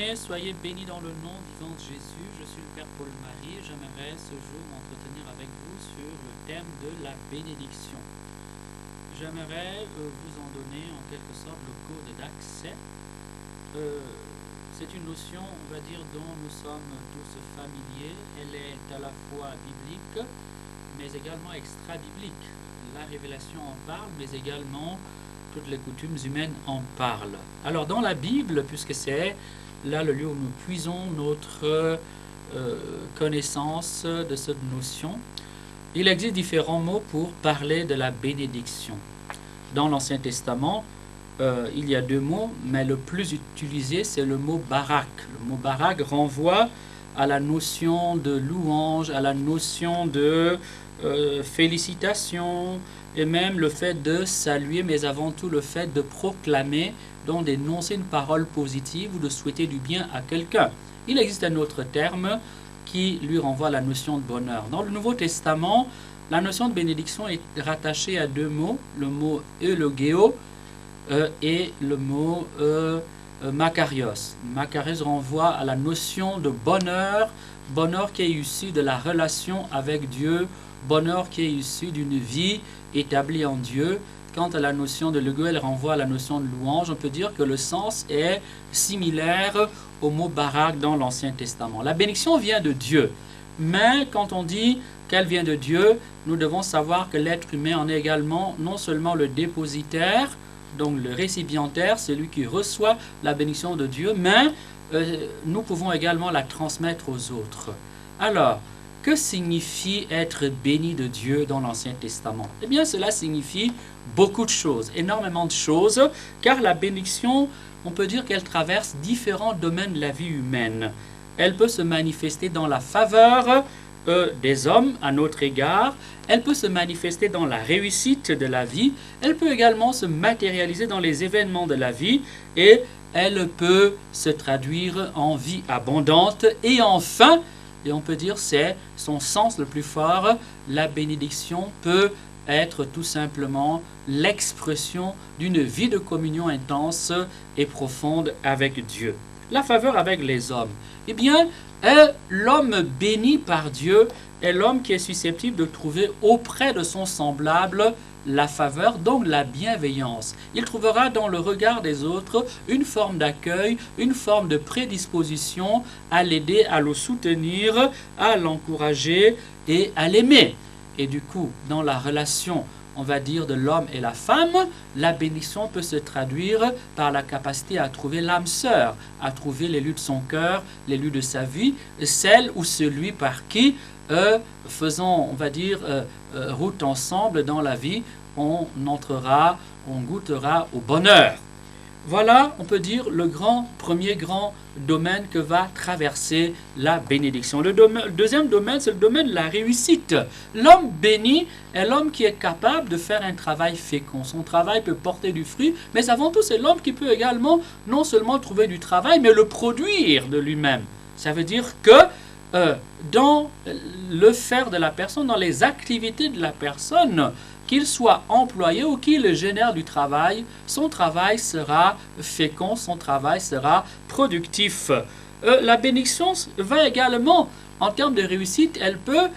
bien-aimés, soyez bénis dans le nom vivant de Jésus. Je suis le Père Paul-Marie et j'aimerais ce jour m'entretenir avec vous sur le thème de la bénédiction. J'aimerais vous en donner en quelque sorte le code d'accès. C'est une notion, on va dire, dont nous sommes tous familiers. Elle est à la fois biblique, mais également extra-biblique. La révélation en parle, mais également toutes les coutumes humaines en parlent. Alors dans la Bible, puisque c'est là le lieu où nous puisons notre connaissance de cette notion, il existe différents mots pour parler de la bénédiction. Dans l'Ancien Testament, il y a deux mots, mais le plus utilisé, c'est le mot barak. Le mot barak renvoie à la notion de louange, à la notion de félicitation, et même le fait de saluer, mais avant tout le fait de proclamer, donc d'énoncer une parole positive ou de souhaiter du bien à quelqu'un. Il existe un autre terme qui lui renvoie à la notion de bonheur. Dans le Nouveau Testament, la notion de bénédiction est rattachée à deux mots, le mot eulogeo et le mot makarios. Makarios renvoie à la notion de bonheur, bonheur qui est issu de la relation avec Dieu, bonheur qui est issu d'une vie établie en Dieu. Quant à la notion de eulogeo, elle renvoie à la notion de louange. On peut dire que le sens est similaire au mot barak dans l'Ancien Testament. La bénédiction vient de Dieu, mais quand on dit qu'elle vient de Dieu, nous devons savoir que l'être humain en est également non seulement le dépositaire, donc le récipiendaire, celui qui reçoit la bénédiction de Dieu, mais nous pouvons également la transmettre aux autres. Alors, que signifie être béni de Dieu dans l'Ancien Testament? Eh bien, cela signifie beaucoup de choses, énormément de choses, car la bénédiction, on peut dire qu'elle traverse différents domaines de la vie humaine. Elle peut se manifester dans la faveur des hommes à notre égard, elle peut se manifester dans la réussite de la vie, elle peut également se matérialiser dans les événements de la vie et elle peut se traduire en vie abondante et enfin, et on peut dire c'est son sens le plus fort, la bénédiction peut être tout simplement l'expression d'une vie de communion intense et profonde avec Dieu. La faveur avec les hommes. Eh bien, l'homme béni par Dieu est l'homme qui est susceptible de trouver auprès de son semblable la faveur, donc la bienveillance. Il trouvera dans le regard des autres une forme d'accueil, une forme de prédisposition à l'aider, à le soutenir, à l'encourager et à l'aimer. Et du coup, dans la relation, on va dire, de l'homme et la femme, la bénédiction peut se traduire par la capacité à trouver l'âme sœur, à trouver l'élu de son cœur, l'élu de sa vie, celle ou celui par qui, faisant, on va dire, route ensemble dans la vie, on goûtera au bonheur. Voilà, on peut dire, le premier grand domaine que va traverser la bénédiction. Le deuxième domaine, c'est le domaine de la réussite. L'homme béni est l'homme qui est capable de faire un travail fécond. Son travail peut porter du fruit, mais avant tout, c'est l'homme qui peut également non seulement trouver du travail, mais le produire de lui-même. Ça veut dire que dans le faire de la personne, dans les activités de la personne, qu'il soit employé ou qu'il génère du travail, son travail sera fécond, son travail sera productif. La bénédiction va également, en termes de réussite, elle peut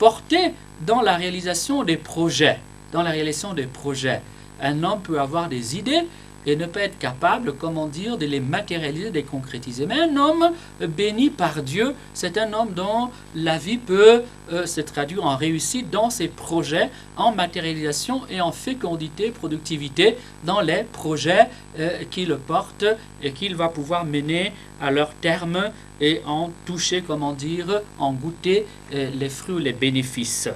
porter dans la réalisation des projets. Dans la réalisation des projets, un homme peut avoir des idées et ne pas être capable, comment dire, de les matérialiser, de les concrétiser. Mais un homme béni par Dieu, c'est un homme dont la vie peut se traduire en réussite dans ses projets, en matérialisation et en fécondité, productivité dans les projets qu'il porte et qu'il va pouvoir mener à leur terme et en toucher, comment dire, en goûter les fruits ou les bénéfices.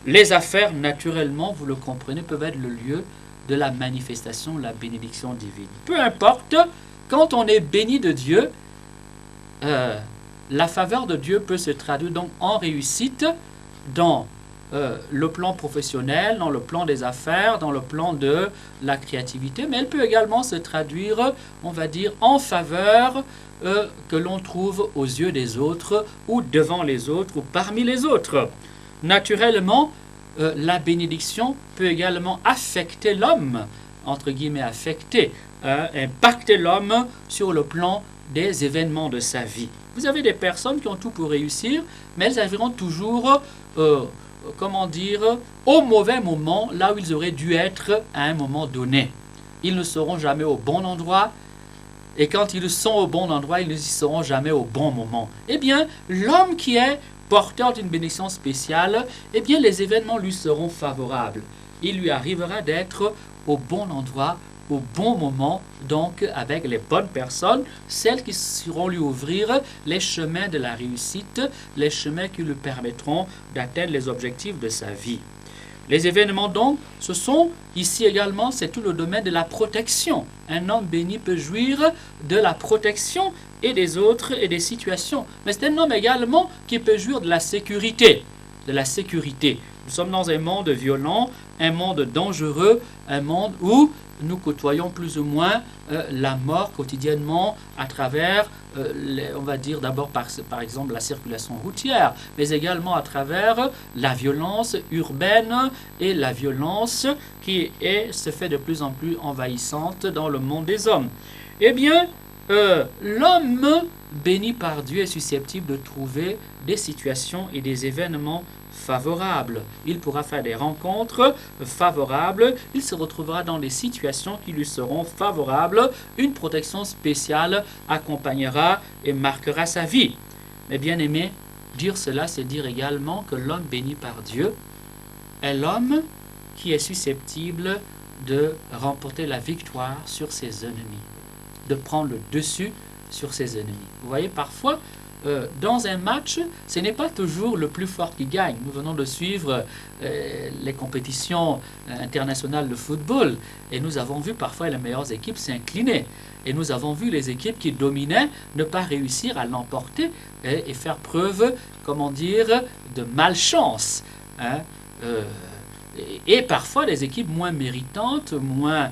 Les affaires, naturellement, vous le comprenez, peuvent être le lieu de la manifestation de la bénédiction divine. Peu importe, quand on est béni de Dieu, la faveur de Dieu peut se traduire donc en réussite dans le plan professionnel, dans le plan des affaires, dans le plan de la créativité, mais elle peut également se traduire, on va dire, en faveur que l'on trouve aux yeux des autres, ou devant les autres, ou parmi les autres. Naturellement, la bénédiction peut également affecter l'homme, entre guillemets affecter, impacter l'homme sur le plan des événements de sa vie. Vous avez des personnes qui ont tout pour réussir, mais elles arriveront toujours, comment dire, au mauvais moment, là où ils auraient dû être à un moment donné. Ils ne seront jamais au bon endroit, et quand ils sont au bon endroit, ils ne y seront jamais au bon moment. Eh bien, l'homme qui est porteur d'une bénédiction spéciale, eh bien, les événements lui seront favorables. Il lui arrivera d'être au bon endroit, au bon moment, donc avec les bonnes personnes, celles qui sauront lui ouvrir les chemins de la réussite, les chemins qui lui permettront d'atteindre les objectifs de sa vie. Les événements donc, ce sont ici également, c'est tout le domaine de la protection. Un homme béni peut jouir de la protection et des autres et des situations. Mais c'est un homme également qui peut jouir de la sécurité. De la sécurité. Nous sommes dans un monde violent, un monde dangereux, un monde où nous côtoyons plus ou moins la mort quotidiennement à travers, on va dire d'abord par exemple la circulation routière, mais également à travers la violence urbaine et la violence qui se fait de plus en plus envahissante dans le monde des hommes. Eh bien, l'homme béni par Dieu est susceptible de trouver des situations et des événements favorables. Il pourra faire des rencontres favorables, il se retrouvera dans des situations qui lui seront favorables, une protection spéciale accompagnera et marquera sa vie. Mais bien aimé, dire cela, c'est dire également que l'homme béni par Dieu est l'homme qui est susceptible de remporter la victoire sur ses ennemis, de prendre le dessus sur ses ennemis. Vous voyez, parfois, dans un match, ce n'est pas toujours le plus fort qui gagne. Nous venons de suivre les compétitions internationales de football et nous avons vu parfois les meilleures équipes s'incliner. Et nous avons vu les équipes qui dominaient ne pas réussir à l'emporter et faire preuve, comment dire, de malchance. Hein. Et parfois, les équipes moins méritantes, moins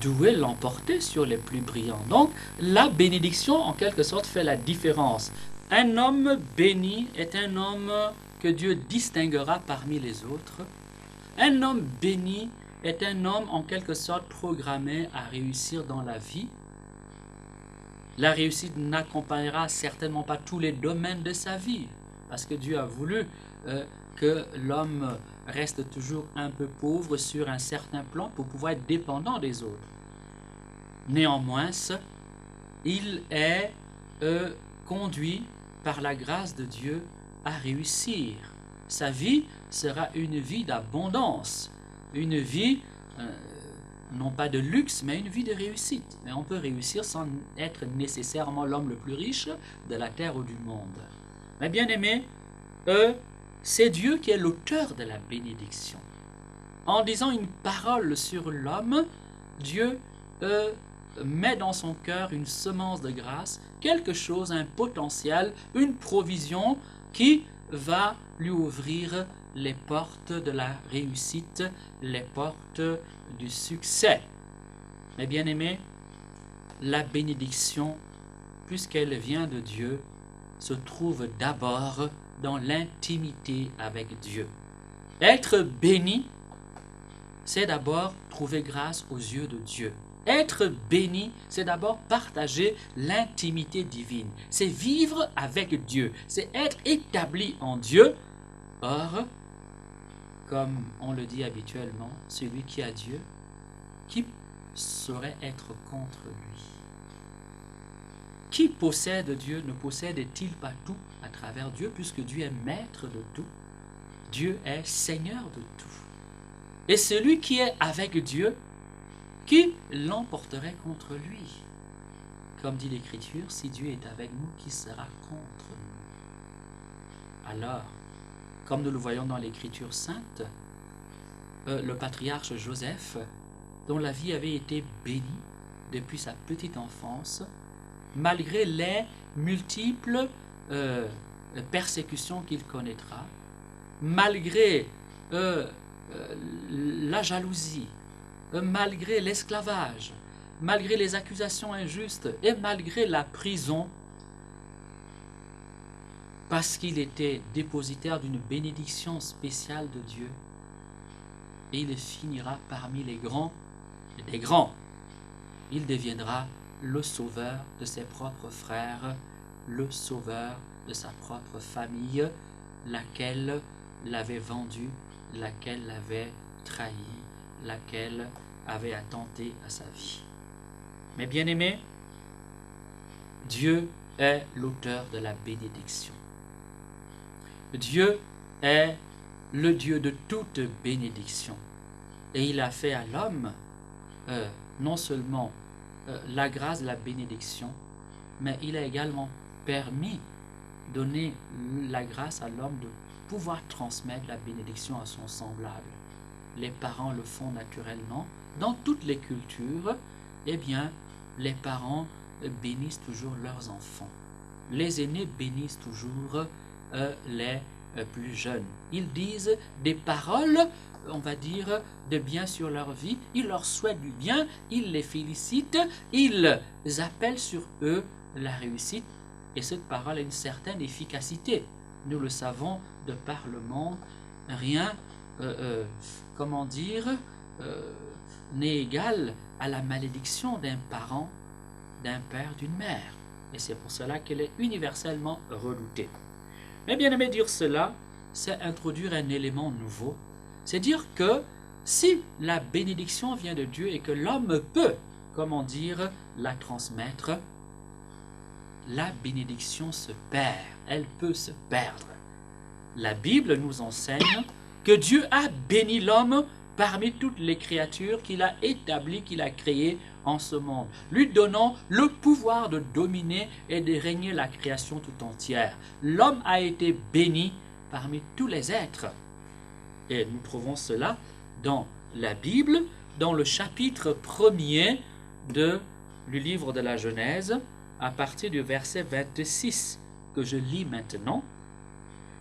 douées l'emporter sur les plus brillants. Donc, la bénédiction, en quelque sorte, fait la différence. Un homme béni est un homme que Dieu distinguera parmi les autres. Un homme béni est un homme, en quelque sorte, programmé à réussir dans la vie. La réussite n'accompagnera certainement pas tous les domaines de sa vie, parce que Dieu a voulu que l'homme reste toujours un peu pauvre sur un certain plan pour pouvoir être dépendant des autres. Néanmoins, il est conduit par la grâce de Dieu à réussir. Sa vie sera une vie d'abondance, une vie non pas de luxe, mais une vie de réussite. Mais on peut réussir sans être nécessairement l'homme le plus riche de la terre ou du monde. Mais bien aimé, c'est Dieu qui est l'auteur de la bénédiction. En disant une parole sur l'homme, Dieu met dans son cœur une semence de grâce, quelque chose, un potentiel, une provision qui va lui ouvrir les portes de la réussite, les portes du succès. Mais bien aimé, la bénédiction, puisqu'elle vient de Dieu, se trouve d'abord dans l'intimité avec Dieu. Être béni, c'est d'abord trouver grâce aux yeux de Dieu. Être béni, c'est d'abord partager l'intimité divine. C'est vivre avec Dieu. C'est être établi en Dieu. Or, comme on le dit habituellement, celui qui a Dieu, qui saurait être contre lui? Qui possède Dieu ne possède-t-il pas tout à travers Dieu, puisque Dieu est maître de tout? Dieu est Seigneur de tout. Et celui qui est avec Dieu, qui l'emporterait contre lui? Comme dit l'Écriture, si Dieu est avec nous, qui sera contre nous? Alors, comme nous le voyons dans l'Écriture sainte, le patriarche Joseph, dont la vie avait été bénie depuis sa petite enfance, malgré les multiples persécutions qu'il connaîtra, malgré la jalousie, malgré l'esclavage, malgré les accusations injustes et malgré la prison, parce qu'il était dépositaire d'une bénédiction spéciale de Dieu, et il finira parmi les grands des grands. il deviendra le sauveur de ses propres frères, le sauveur de sa propre famille, laquelle l'avait vendu, laquelle l'avait trahi, laquelle avait attenté à sa vie. Mes bien-aimés, Dieu est l'auteur de la bénédiction. Dieu est le Dieu de toute bénédiction. Et il a fait à l'homme non seulement la grâce de la bénédiction, mais il a également donné la grâce à l'homme de pouvoir transmettre la bénédiction à son semblable. Les parents le font naturellement. Dans toutes les cultures, eh bien, les parents bénissent toujours leurs enfants. Les aînés bénissent toujours les plus jeunes. Ils disent des paroles, on va dire, de bien sur leur vie. Ils leur souhaitent du bien, ils les félicitent, ils appellent sur eux la réussite. Et cette parole a une certaine efficacité. Nous le savons de par le monde. Rien, n'est égal à la malédiction d'un parent, d'un père, d'une mère. Et c'est pour cela qu'elle est universellement redoutée. Mais bien aimé, dire cela, c'est introduire un élément nouveau. C'est dire que si la bénédiction vient de Dieu et que l'homme peut, la transmettre, la bénédiction se perd, elle peut se perdre. La Bible nous enseigne que Dieu a béni l'homme parmi toutes les créatures qu'il a établies, qu'il a créées en ce monde, lui donnant le pouvoir de dominer et de régner la création tout entière. L'homme a été béni parmi tous les êtres. Et nous trouvons cela dans la Bible, dans le chapitre 1er du livre de la Genèse, à partir du verset 26, que je lis maintenant.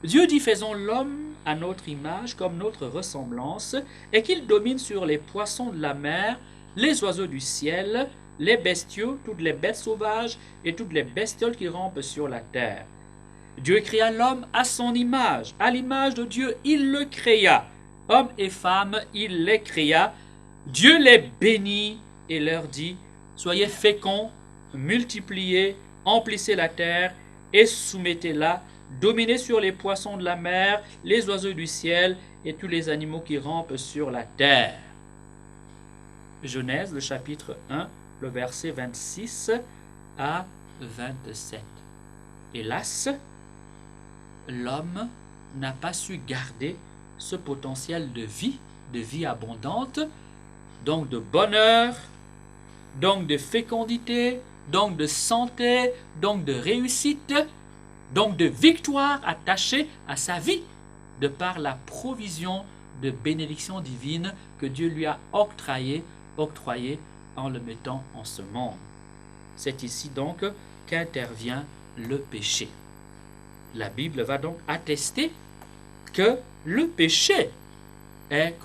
Dieu dit, faisons l'homme à notre image, comme notre ressemblance, et qu'il domine sur les poissons de la mer, les oiseaux du ciel, les bestiaux, toutes les bêtes sauvages et toutes les bestioles qui rampent sur la terre. Dieu créa l'homme à son image, à l'image de Dieu, il le créa. Hommes et femmes, il les créa. Dieu les bénit et leur dit, soyez féconds, multipliez, emplissez la terre et soumettez-la, dominez sur les poissons de la mer, les oiseaux du ciel et tous les animaux qui rampent sur la terre. Genèse, le chapitre 1, le verset 26 à 27. Hélas, l'homme n'a pas su garder ce potentiel de vie abondante, donc de bonheur, donc de fécondité, donc de santé, donc de réussite, donc de victoire attachée à sa vie, de par la provision de bénédiction divine que Dieu lui a octroyée en le mettant en ce monde. C'est ici donc qu'intervient le péché. La Bible va donc attester que le péché est,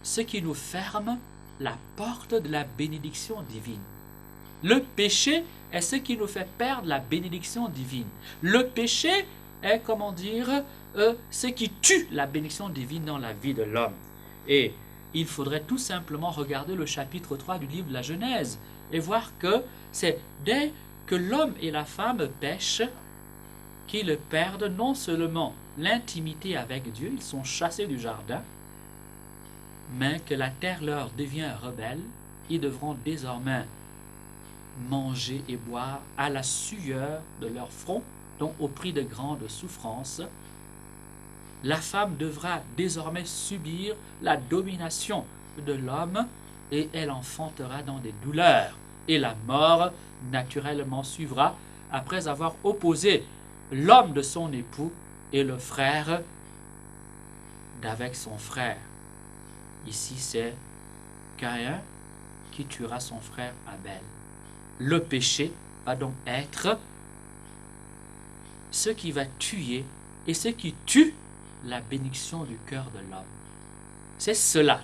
ce qui nous ferme la porte de la bénédiction divine. Le péché est ce qui nous fait perdre la bénédiction divine. Le péché est, ce qui tue la bénédiction divine dans la vie de l'homme. Et il faudrait tout simplement regarder le chapitre 3 du livre de la Genèse et voir que c'est dès que l'homme et la femme pêchent qu'ils perdent non seulement l'intimité avec Dieu, ils sont chassés du jardin, mais que la terre leur devient rebelle, ils devront désormais manger et boire à la sueur de leur front, donc au prix de grandes souffrances. La femme devra désormais subir la domination de l'homme et elle enfantera dans des douleurs. Et la mort naturellement suivra après avoir opposé l'homme de son époux et le frère d'avec son frère. Ici, c'est Caïn qui tuera son frère Abel. Le péché va donc être ce qui va tuer et ce qui tue la bénédiction du cœur de l'homme. C'est cela.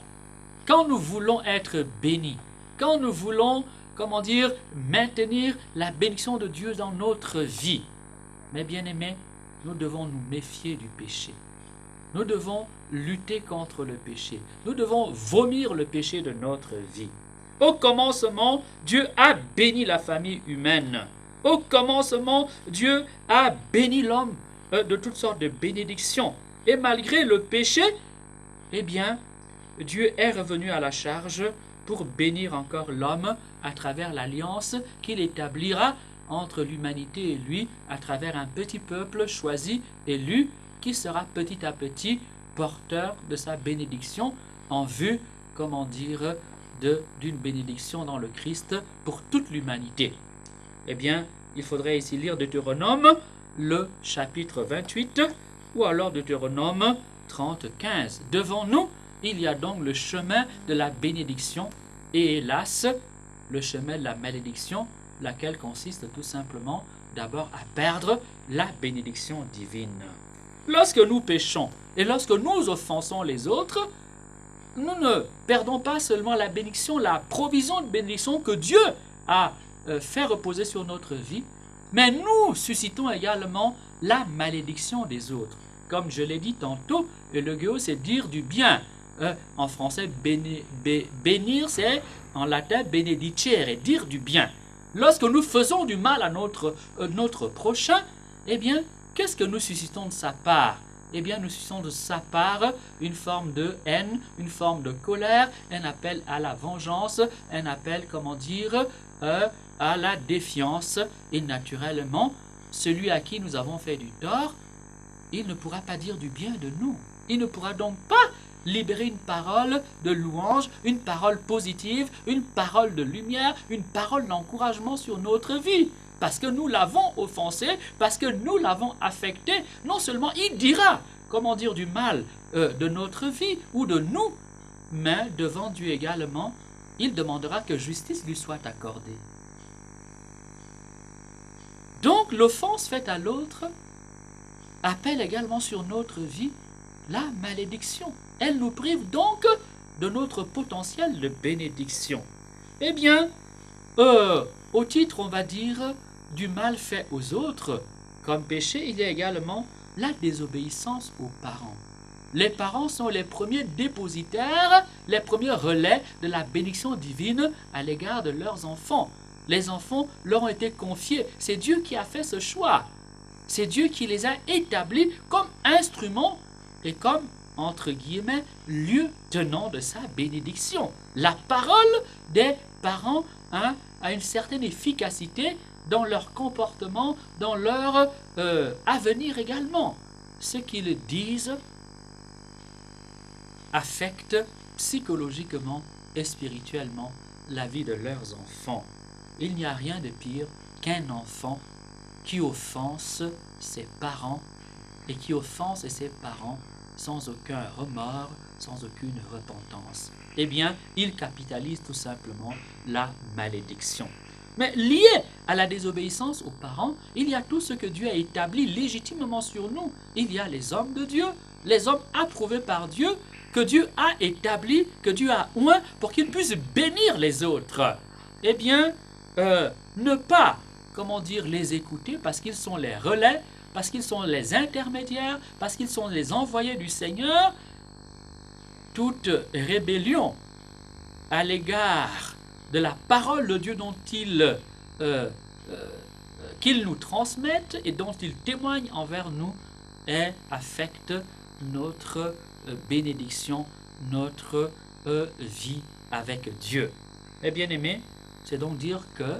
Quand nous voulons être bénis, quand nous voulons, maintenir la bénédiction de Dieu dans notre vie, mes bien-aimés, nous devons nous méfier du péché. Nous devons lutter contre le péché. Nous devons vomir le péché de notre vie. Au commencement, Dieu a béni la famille humaine. Au commencement, Dieu a béni l'homme de toutes sortes de bénédictions. Et malgré le péché, eh bien, Dieu est revenu à la charge pour bénir encore l'homme à travers l'alliance qu'il établira entre l'humanité et lui à travers un petit peuple choisi, élu, qui sera petit à petit porteur de sa bénédiction en vue, comment dire, d'une bénédiction dans le Christ pour toute l'humanité. Eh bien, il faudrait ici lire Deutéronome, le chapitre 28, ou alors Deutéronome 30-15. Devant nous, il y a donc le chemin de la bénédiction et hélas, le chemin de la malédiction, laquelle consiste tout simplement d'abord à perdre la bénédiction divine. Lorsque nous péchons et lorsque nous offensons les autres, nous ne perdons pas seulement la bénédiction, la provision de bénédiction que Dieu a fait reposer sur notre vie, mais nous suscitons également la malédiction des autres. Comme je l'ai dit tantôt, eulogio, c'est dire du bien. En français, bénir, c'est en latin benedicere, dire du bien. Lorsque nous faisons du mal à notre prochain, eh bien, qu'est-ce que nous suscitons de sa part? Eh bien, nous suscitons de sa part une forme de haine, une forme de colère, un appel à la vengeance, un appel, comment dire, à la défiance. Et naturellement, celui à qui nous avons fait du tort, il ne pourra pas dire du bien de nous. Il ne pourra donc pas libérer une parole de louange, une parole positive, une parole de lumière, une parole d'encouragement sur notre vie. Parce que nous l'avons offensé, parce que nous l'avons affecté. Non seulement il dira comment dire du mal de notre vie ou de nous, mais devant Dieu également, il demandera que justice lui soit accordée. Donc l'offense faite à l'autre appelle également sur notre vie la malédiction. Elle nous prive donc de notre potentiel de bénédiction. Eh bien, au titre, on va dire, du mal fait aux autres, comme péché, il y a également la désobéissance aux parents. Les parents sont les premiers dépositaires, les premiers relais de la bénédiction divine à l'égard de leurs enfants. Les enfants leur ont été confiés. C'est Dieu qui a fait ce choix. C'est Dieu qui les a établis comme instruments et comme, entre guillemets, lieutenants de sa bénédiction. La parole des parents a une certaine efficacité dans leur comportement, dans leur avenir également. Ce qu'ils disent affecte psychologiquement et spirituellement la vie de leurs enfants. Il n'y a rien de pire qu'un enfant qui offense ses parents et qui offense ses parents sans aucun remords, sans aucune repentance. Eh bien, il capitalise tout simplement la malédiction. Mais lié à la désobéissance aux parents, il y a tout ce que Dieu a établi légitimement sur nous. Il y a les hommes de Dieu, les hommes approuvés par Dieu, que Dieu a établis, que Dieu a oint pour qu'ils puissent bénir les autres. Eh bien, ne pas, comment dire, les écouter parce qu'ils sont les relais, parce qu'ils sont les intermédiaires, parce qu'ils sont les envoyés du Seigneur, toute rébellion à l'égard de la parole de Dieu dont qu'ils nous transmettent et dont ils témoignent envers nous affecte notre bénédiction, notre vie avec Dieu. Et bien aimés, c'est donc dire que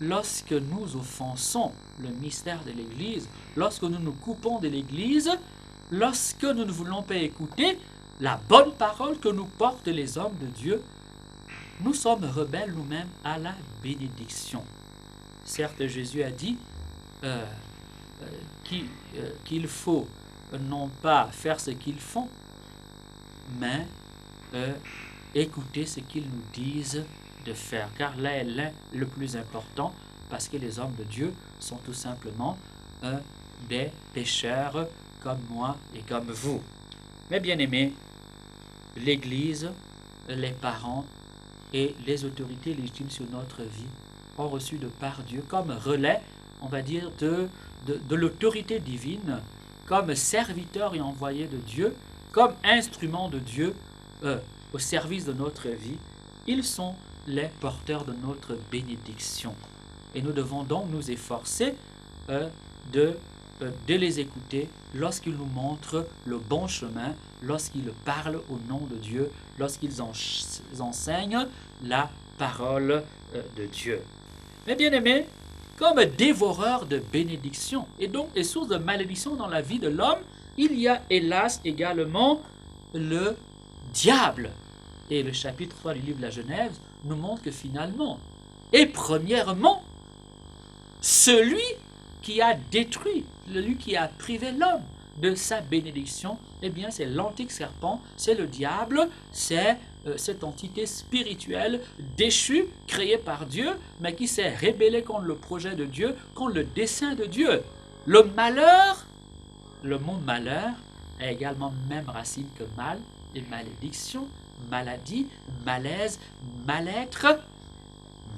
lorsque nous offensons le mystère de l'Église, lorsque nous nous coupons de l'Église, lorsque nous ne voulons pas écouter la bonne parole que nous portent les hommes de Dieu, nous sommes rebelles nous-mêmes à la bénédiction. Certes, Jésus a dit qu'il faut non pas faire ce qu'ils font, mais écouter ce qu'ils nous disent de faire. Car là est le plus important, parce que les hommes de Dieu sont tout simplement des pécheurs comme moi et comme vous. Mais bien aimés, l'Église, les parents et les autorités légitimes sur notre vie ont reçu de par Dieu comme relais, on va dire, de l'autorité divine, comme serviteurs et envoyés de Dieu, comme instruments de Dieu au service de notre vie. Ils sont les porteurs de notre bénédiction. Et nous devons donc nous efforcer de les écouter lorsqu'ils nous montrent le bon chemin, lorsqu'ils parlent au nom de Dieu, lorsqu'ils enseignent la parole de Dieu. Mais bien aimés, comme dévoreur de bénédictions et donc des sources de malédiction dans la vie de l'homme, il y a hélas également le diable. Et le chapitre 3 du livre de la Genèse nous montre que finalement, et premièrement, celui qui a détruit, celui qui a privé l'homme de sa bénédiction, eh bien c'est l'antique serpent, c'est le diable, c'est cette entité spirituelle déchue, créée par Dieu, mais qui s'est rébellée contre le projet de Dieu, contre le dessein de Dieu. Le malheur, le mot malheur a également même racine que mal et malédiction, maladie, malaise, mal-être,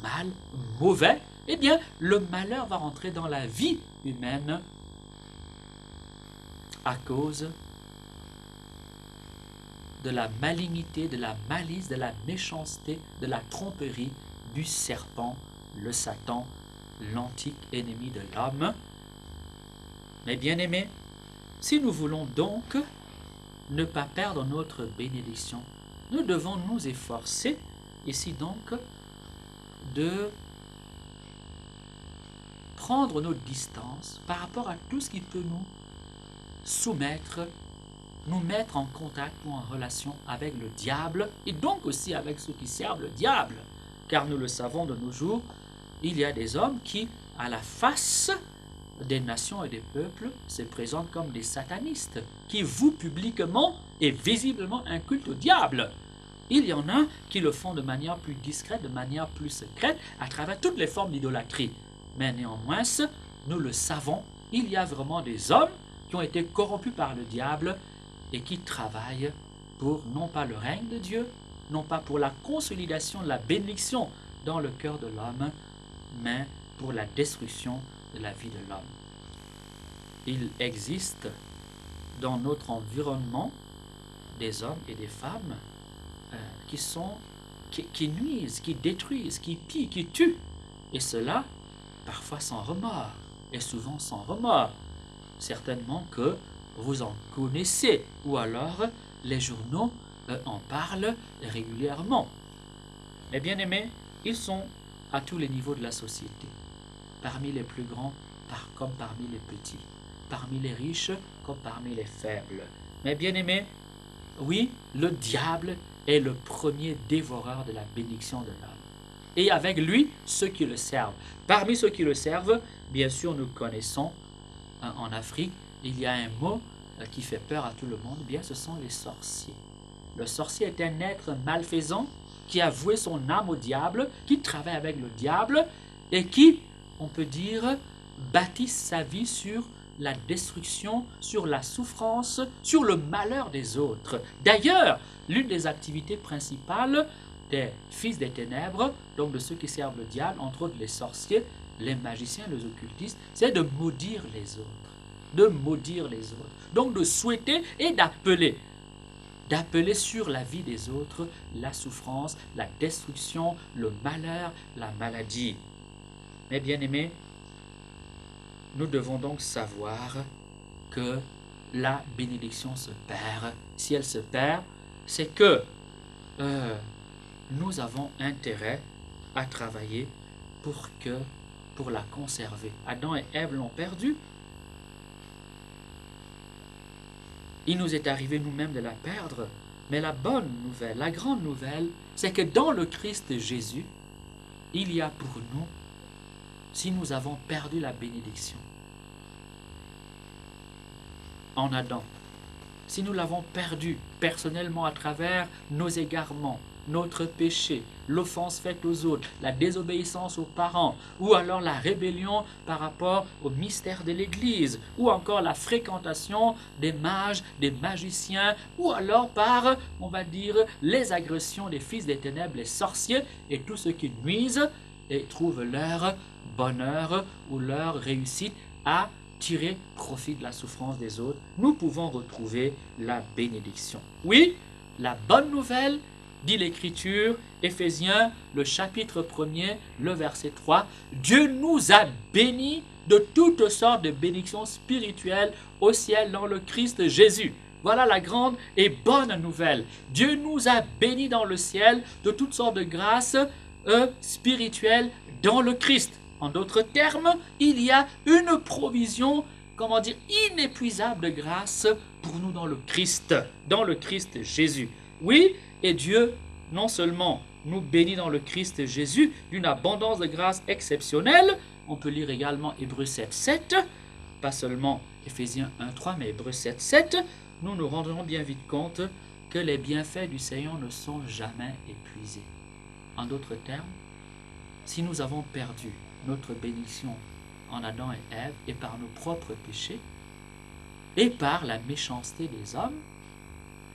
mal, mauvais. Eh bien, le malheur va rentrer dans la vie humaine à cause de la malignité, de la malice, de la méchanceté, de la tromperie du serpent, le Satan, l'antique ennemi de l'homme. Mais bien aimés, si nous voulons donc ne pas perdre notre bénédiction, nous devons nous efforcer, ici donc, de prendre notre distance par rapport à tout ce qui peut nous soumettre, nous mettre en contact ou en relation avec le diable et donc aussi avec ceux qui servent le diable. Car nous le savons de nos jours, il y a des hommes qui, à la face des nations et des peuples, se présentent comme des satanistes, qui vouent publiquement et visiblement un culte au diable. Il y en a qui le font de manière plus discrète, de manière plus secrète, à travers toutes les formes d'idolâtrie. Mais néanmoins, nous le savons, il y a vraiment des hommes qui ont été corrompus par le diable et qui travaillent pour non pas le règne de Dieu, non pas pour la consolidation de la bénédiction dans le cœur de l'homme, mais pour la destruction de la vie de l'homme. Il existe dans notre environnement des hommes et des femmes qui nuisent, qui détruisent, qui pillent, qui tuent. Et cela, parfois sans remords, et souvent sans remords. Certainement que vous en connaissez, ou alors les journaux en parlent régulièrement. Mais bien aimés, ils sont à tous les niveaux de la société, parmi les plus grands comme parmi les petits, parmi les riches comme parmi les faibles. Mais bien aimés, oui, le diable est le premier dévoreur de la bénédiction de l'homme. Et avec lui, ceux qui le servent. Parmi ceux qui le servent, bien sûr, nous connaissons en Afrique, il y a un mot qui fait peur à tout le monde, bien ce sont les sorciers. Le sorcier est un être malfaisant qui a voué son âme au diable, qui travaille avec le diable et qui, on peut dire, bâtit sa vie sur la destruction, sur la souffrance, sur le malheur des autres. D'ailleurs, l'une des activités principales des fils des ténèbres, donc de ceux qui servent le diable, entre autres les sorciers, les magiciens, les occultistes, c'est de maudire les autres. De maudire les autres. Donc de souhaiter et d'appeler sur la vie des autres la souffrance, la destruction, le malheur, la maladie. Mais bien aimés, nous devons donc savoir que la bénédiction se perd. Si elle se perd, c'est que nous avons intérêt à travailler pour la conserver. Adam et Ève l'ont perdue. Il nous est arrivé nous-mêmes de la perdre. Mais la bonne nouvelle, la grande nouvelle, c'est que dans le Christ Jésus, il y a pour nous, si nous avons perdu la bénédiction, en Adam, si nous l'avons perdu personnellement à travers nos égarements, notre péché, l'offense faite aux autres, la désobéissance aux parents, ou alors la rébellion par rapport au mystère de l'Église, ou encore la fréquentation des mages, des magiciens, ou alors par, on va dire, les agressions des fils des ténèbres, les sorciers, et tous ceux qui nuisent et trouvent leur bonheur ou leur réussite à tirer profit de la souffrance des autres, nous pouvons retrouver la bénédiction. Oui, la bonne nouvelle, dit l'Écriture, Éphésiens, le chapitre 1er, le verset 3, Dieu nous a bénis de toutes sortes de bénédictions spirituelles au ciel dans le Christ Jésus. Voilà la grande et bonne nouvelle. Dieu nous a bénis dans le ciel de toutes sortes de grâces spirituelles dans le Christ. En d'autres termes, il y a une provision, inépuisable de grâce pour nous dans le Christ Jésus. Oui, et Dieu non seulement nous bénit dans le Christ Jésus d'une abondance de grâce exceptionnelle, on peut lire également Hébreux 7.7, pas seulement Éphésiens 1.3, mais Hébreux 7.7, nous nous rendrons bien vite compte que les bienfaits du Seigneur ne sont jamais épuisés. En d'autres termes, si nous avons perdu notre bénédiction en Adam et Ève et par nos propres péchés et par la méchanceté des hommes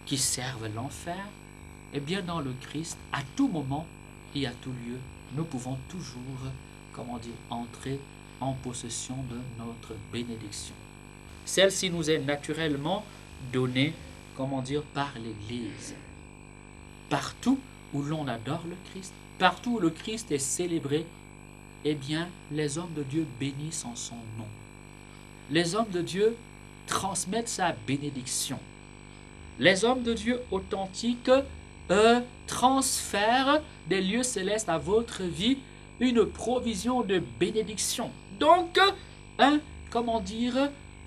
qui servent l'enfer, eh bien dans le Christ, à tout moment et à tout lieu, nous pouvons toujours, entrer en possession de notre bénédiction. Celle-ci nous est naturellement donnée, par l'Église. Partout où l'on adore le Christ, partout où le Christ est célébré, eh bien, les hommes de Dieu bénissent en son nom. Les hommes de Dieu transmettent sa bénédiction. Les hommes de Dieu authentiques transfèrent des lieux célestes à votre vie une provision de bénédiction. Donc,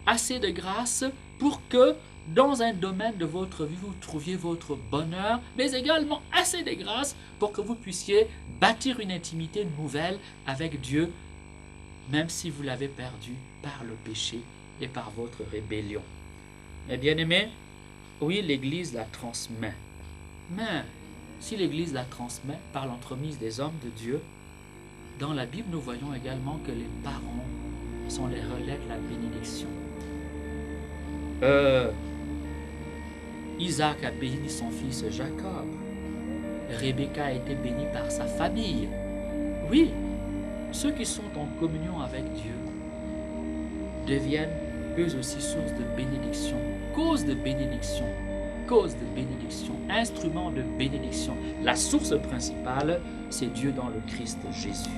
assez de grâce pour que dans un domaine de votre vie, vous trouviez votre bonheur, mais également assez de grâce pour que vous puissiez bâtir une intimité nouvelle avec Dieu, même si vous l'avez perdu par le péché et par votre rébellion. Mes bien-aimés, oui, l'Église la transmet. Mais si l'Église la transmet par l'entremise des hommes de Dieu, dans la Bible, nous voyons également que les parents sont les relais de la bénédiction. Isaac a béni son fils Jacob. Rebecca a été bénie par sa famille. Oui, ceux qui sont en communion avec Dieu deviennent eux aussi source de bénédiction, cause de bénédiction, instrument de bénédiction. La source principale, c'est Dieu dans le Christ Jésus.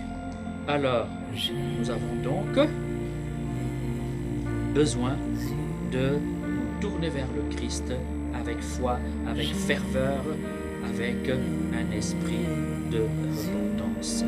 Alors, nous avons donc besoin de nous tourner vers le Christ avec foi, avec ferveur, avec un esprit de repentance.